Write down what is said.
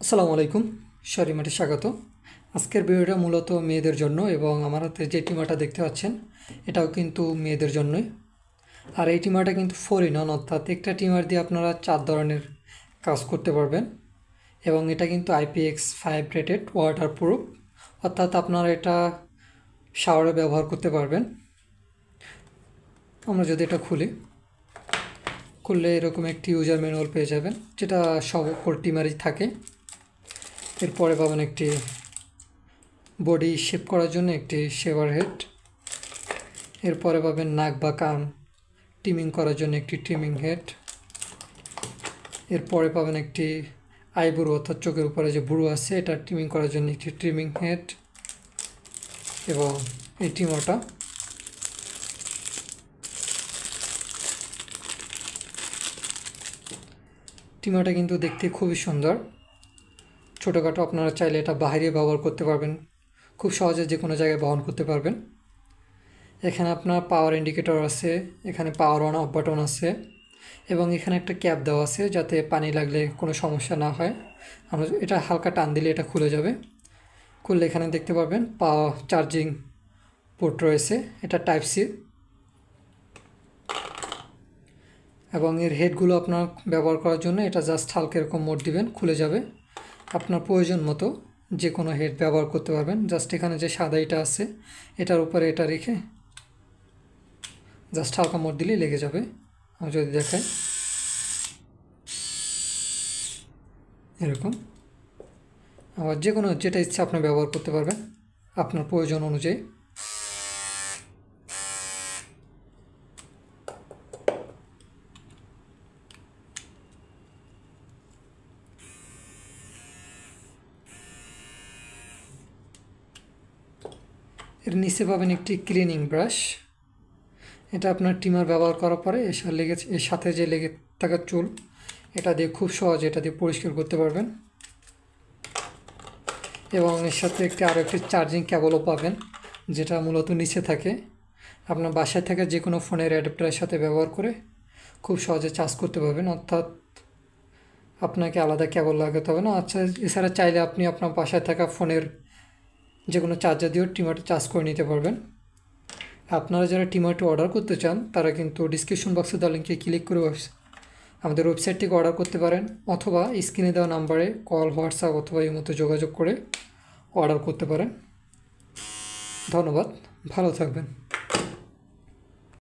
আসসালামু আলাইকুম, সরি মাঠে স্বাগত। আজকের ভিডিওটা মূলত মেয়েদের জন্য এবং আমার হাতে যে টিমাটা দেখতে পাচ্ছেন এটাও কিন্তু মেয়েদের জন্যই। আর এই টিমারটা কিন্তু 4 in 1, অর্থাৎ একটা টিমার দিয়ে আপনারা 4 ধরনের কাজ করতে পারবেন এবং এটা কিন্তু IPX5 রেটেড ওয়াটার প্রুফ, অর্থাৎ আপনারা এটা শাওয়ারে ব্যবহার করতে পারবেন। আমরা যদি এটা খুললে এরকম একটি ইউজার ম্যানুয়াল পেয়ে যাবেন, যেটা সকল টিমারই থাকে। এরপরে পাবেন একটি বডি শেপ করার জন্য একটি শেভার হেড। এরপরে পাবেন নাক বা কান ট্রিমিং করার জন্য একটি ট্রিমিং হেড। এরপরে পাবেন একটি আইব্রো, অর্থাৎ চোখের উপরে যে ব্রু আছে এটা ট্রিমিং করার জন্য একটি ট্রিমিং হেড। এবং এই ট্রিমারটা কিন্তু দেখতে খুবই সুন্দর। ছোটোখাটো আপনারা চাইলে এটা বাইরে ব্যবহার করতে পারবেন, খুব সহজে যে কোনো জায়গায় বহন করতে পারবেন। এখানে আপনার পাওয়ার ইন্ডিকেটর আছে, এখানে পাওয়ার অন অফ বাটন আছে এবং এখানে একটা ক্যাপ দেওয়া আছে যাতে পানি লাগলে কোনো সমস্যা না হয়। আমরা এটা হালকা টান দিলে এটা খুলে যাবে। খুললে এখানে দেখতে পারবেন পাওয়ার চার্জিং পোর্ট রয়েছে, এটা টাইপ সি। এবং এর হেডগুলো আপনার ব্যবহার করার জন্য এটা জাস্ট হালকা এরকম মোড দিবেন, খুলে যাবে। আপনার প্রয়োজন মতো যে কোনো হেড ব্যবহার করতে পারবেন। জাস্ট এখানে যে সাদা এটা আছে এটার উপরে এটা রেখে জাস্ট হালকা মোড দিলেই লেগে যাবে। আমি যদি দেখাই এরকম, আবার যে কোনো যেটা ইচ্ছা আপনি ব্যবহার করতে পারবেন আপনার প্রয়োজন অনুযায়ী। এর নিচে পাবেন একটি ক্লিনিং ব্রাশ। এটা আপনার ট্রিমার ব্যবহার করার পরে এর সাথে যে লেগে থাকা চুল এটা দিয়ে খুব সহজে এটা দিয়ে পরিষ্কার করতে পারবেন। এবং এর সাথে আরও একটি চার্জিং কেবলও পাবেন, যেটা মূলত নিচে থাকে। আপনার বাসায় থাকা যে কোনো ফোনের অ্যাডাপ্টারের সাথে ব্যবহার করে খুব সহজে চার্জ করতে পারবেন, অর্থাৎ আপনাকে আলাদা কেবল লাগাতে হবে না। আচ্ছা, এছাড়া চাইলে আপনি আপনার বাসায় থাকা ফোনের যে কোনো চার্জার দিয়েও ট্রিমারটা চার্জ করে নিতে পারবেন। আপনারা যারা ট্রিমারটি অর্ডার করতে চান তারা কিন্তু ডিসক্রিপশন বক্সে দেওয়া লিঙ্কে ক্লিক করে আমাদের ওয়েবসাইট থেকে অর্ডার করতে পারেন, অথবা স্ক্রিনে দেওয়া নাম্বারে কল, হোয়াটসঅ্যাপ অথবা এই মতো যোগাযোগ করে অর্ডার করতে পারেন। ধন্যবাদ, ভালো থাকবেন।